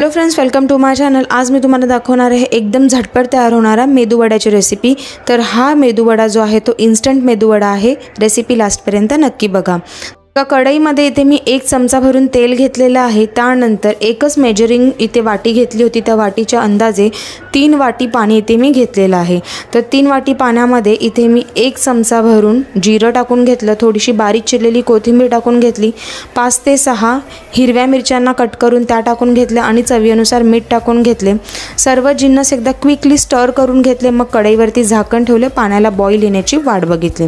Hello friends, welcome to my channel. आज मी तुम्हाला दाखवणार आहे एकदम झटपट तयार होणारा मेदूवड्याची रेसिपी। तर हा मेदूवडा जो आहे तो इन्स्टंट मेदूवडा आहे। रेसिपी लास्टपर्यंत नक्की बघा। कढईमध्ये इथे मी 1 चमचा भरून तेल घेतलेलं आहे। त्यानंतर एकच मेजरिंग इथे वाटी घेतली होती, त्या वाटीच्या अंदाजे 3 वाटी पाणी इथे मी घेतलेलं आहे। तर 3 वाटी पाण्यामध्ये इथे मी 1 चमचा भरून जिरं टाकून घेतलं, थोडीशी बारीक चिरलेली कोथिंबीर टाकून घेतली, 5 ते 6 हिरव्या मिरच्यांना कट करून त्या टाकून घेतल्या आणि चवीनुसार मीठ टाकून घेतले। सर्व जिन्नस एकदा क्विकली स्टर करून घेतले। मग कढईवरती झाकण ठेवले, पाण्याला बॉईल येण्याची वाट बघितली।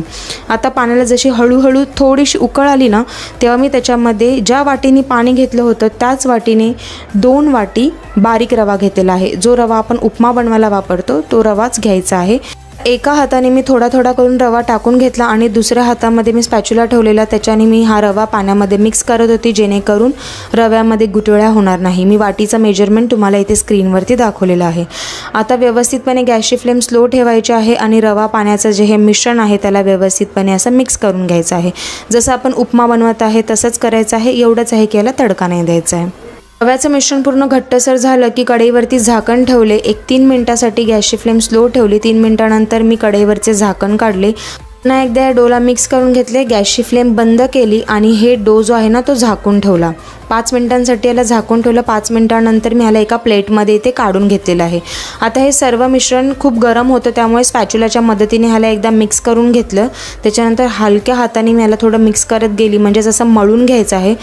आता पाण्याला जशी हळूहळू थोडीशी उकळ आली ना, तेव्हा मी त्याच्यामध्ये ज्या वाटीने पाणी घेतलं होतं त्याच वाटीने 2 वाटी बारीक रवा घेतलेला आहे। जो रवा आपण उपमा बनवायला वापरतो तो रवाच घ्यायचा आहे। एका हाताने मी थोडा थोडा करून रवा टाकून घेतला आणि दुसऱ्या हातामध्ये मी स्पॅच्युला ठेवलेला, त्याच्याने मी हा रवा पाण्यामध्ये मिक्स करत होती, जेणेकरून रव्यामध्ये गुठळ्या होणार नाही। मी वाटीचं मेजरमेंट तुम्हाला इथे स्क्रीनवरती दाखवलेलं आहे। आता व्यवस्थितपणे गॅसची फ्लेम स्लो ठेवायची आहे आणि रवा पाण्याचं जे हे मिश्रण आहे त्याला व्यवस्थितपणे असं मिक्स करून घ्यायचं आहे। जसं आपण उपमा बनवत आहे तसंच करायचं आहे। एवढंच आहे की याला तडका नाही द्यायचा आहे। रव्याचं मिश्रण पूर्ण घट्टसर झालं की कढईवरती झाकण ठेवले। 1-3 मिनिटासाठी गॅसची फ्लेम स्लो ठेवली। 3 मिनिटानंतर मी कढईवरचे झाकण काढले। पुन्हा एकदा या डोला मिक्स करून घेतले, गॅसची फ्लेम बंद केली आणि हे डो जो आहे ना तो झाकून ठेवला। 5 मिनिटांसाठी याला झाकून ठेवलं। 5 मिनिटानंतर मी याला एका प्लेटमध्ये इथे काढून घेतलेलं आहे। आता हे सर्व मिश्रण खूप गरम होतं, त्यामुळे स्पॅच्युलाच्या मदतीने ह्याला एकदा मिक्स करून घेतलं। त्याच्यानंतर हलक्या हाताने मी याला थोडं मिक्स करत गेली, म्हणजे जसं मळून घ्यायचं आहे।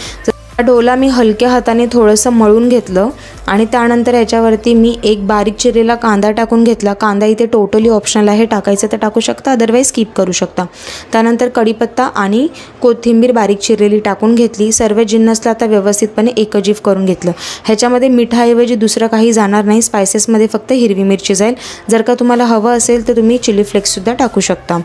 डोला मी हलक्या हाताने थोडंसं मळून घेतलं आणि त्यानंतर याच्यावरती मी एक बारीक चिरलेला कांदा टाकून घेतला। कांदा इथे टोटली ऑप्शनल आहे, टाकायचं तर टाकू शकता, अदरवाईज स्किप करू शकता। त्यानंतर कढीपत्ता आणि कोथिंबीर बारीक चिरलेली टाकून घेतली। सर्व जिन्नसला आता व्यवस्थितपणे एकजीव करून घेतलं। ह्याच्यामध्ये मिठाऐवजी दुसरं काही जाणार नाही, स्पायसेसमध्ये फक्त हिरवी मिरची जाईल। जर का तुम्हाला हवं असेल तर तुम्ही चिली फ्लेक्ससुद्धा टाकू शकता।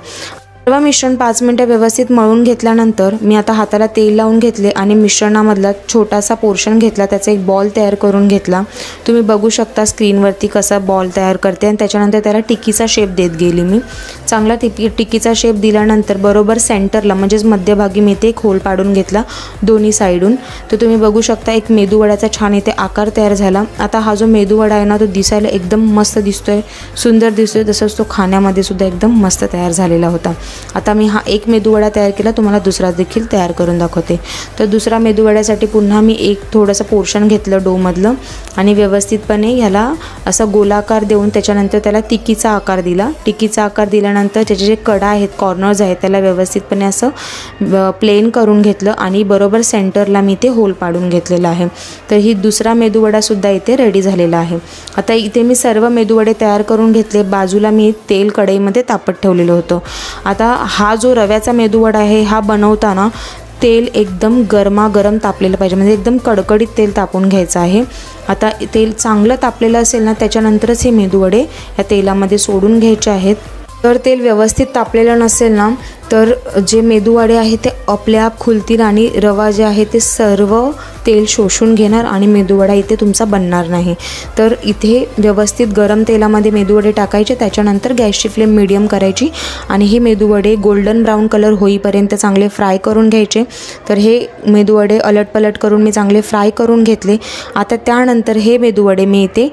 सर्व मिश्रण 5 मिनिटं व्यवस्थित मळून घेतल्यानंतर मी आता हाताला तेल लावून घेतले आणि मिश्रणामधला छोटासा पोर्शन घेतला, त्याचा एक बॉल तयार करून घेतला। तुम्ही बघू शकता स्क्रीनवरती कसा बॉल तयार करते। आणि त्याच्यानंतर त्याला टिक्कीचा शेप देत गेली मी। चांगला टिक्कीचा शेप दिल्यानंतर बरोबर सेंटरला म्हणजेच मध्यभागी मी ते एक होल पाडून घेतला दोन्ही साईडून। तर तुम्ही बघू शकता एक मेदूवड्याचा छान इथे आकार तयार झाला। आता हा जो मेदूवडा आहे ना तो दिसायला एकदम मस्त दिसतोय, सुंदर दिसतोय, तसंच तो खाण्यामध्ये सुद्धा एकदम मस्त तयार झालेला होता। आता मी हा एक मेदूवडा तयार केला, तुम्हाला दुसरा देखील तयार करून दाखवते। तर दुसरा मेदूवड्यासाठी पुन्हा मी एक थोडंसं पोर्शन घेतलं डोमधलं आणि व्यवस्थितपणे ह्याला असा गोलाकार देऊन त्याच्यानंतर त्याला टिक्कीचा आकार दिला। टिक्कीचा आकार दिल्यानंतर त्याचे जे कडा आहेत, कॉर्नर्स आहेत, त्याला व्यवस्थितपणे असं प्लेन करून घेतलं आणि बरोबर सेंटरला मी ते होल पाडून घेतलेलं आहे। तर ही दुसरा मेदूवडासुद्धा इथे रेडी झालेला आहे। आता इथे मी सर्व मेदूवडे तयार करून घेतले। बाजूला मी तेल कढईमध्ये तापत ठेवलेलं होतं। आता हा जो रव्याचा मेदूवडा आहे हा बनवताना तेल एकदम गरमागरम तापलेलं पाहिजे, म्हणजे एकदम कडकडीत तेल तापून घ्यायचं आहे। आता तेल चांगलं तापलेलं असेल ना त्याच्यानंतरच हे मेदूवडे या तेलामध्ये सोडून घ्यायचे आहेत। तर तेल व्यवस्थित तापलेलं नसेल ना तर जे मेदूवडे आहेत ते आपल्याआप खुलतील आणि रवा जे आहे ते सर्व तेल शोषून घेणार आणि मेदूवडा इथे तुमचा बनणार नाही। तर इथे व्यवस्थित गरम तेलामध्ये मेदूवडे टाकायचे, त्याच्यानंतर गॅसची फ्लेम मीडियम करायची आणि हे मेदूवडे गोल्डन ब्राऊन कलर होईपर्यंत चांगले फ्राय करून घ्यायचे। तर हे मेदूवडे अलटपलट करून मी चांगले फ्राय करून घेतले। आता त्यानंतर हे मेदूवडे मी इथे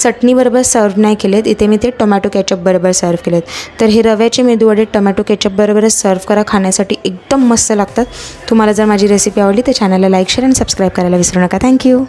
चटणीबरोबर सर्व नाही केलेत, इथे मी ते टोमॅटो केचप बरोबर सर्व केलेत। तर हे रव्याचे मेदूवडे टोमॅटो केचप बरोबरच सर्व करा, खाण्यासाठी एकदम मस्त लागतात। तुम्हाला जर माझी रेसिपी आवडली तर चॅनलला लाईक, शेअर आणि सबस्क्राईब करायला विसरू नका। थँक्यू।